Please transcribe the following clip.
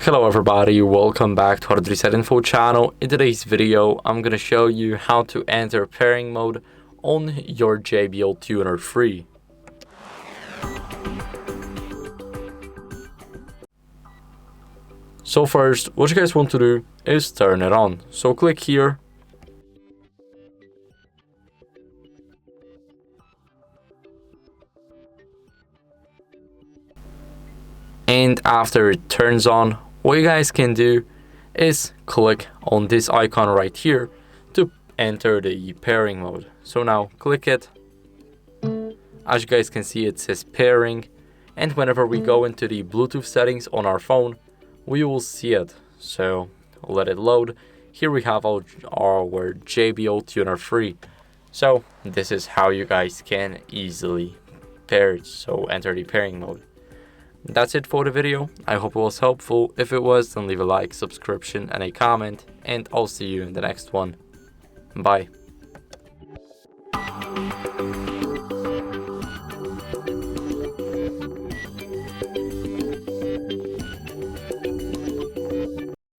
Hello everybody, welcome back to HardReset.Info channel. In today's video, I'm gonna show you how to enter pairing mode on your JBL Tuner 3. So first, what you guys want to do is turn it on. So click here. And after it turns on, what you guys can do is click on this icon right here to enter the pairing mode. So now click it. As you guys can see, it says pairing, and whenever we go into the Bluetooth settings on our phone, we will see it. So let it load. Here we have our JBL Tuner 3. So this is how you guys can easily pair it. So enter the pairing mode. That's it for the video. I hope it was helpful. If it was, then leave a like, subscription, and a comment, and I'll see you in the next one. Bye.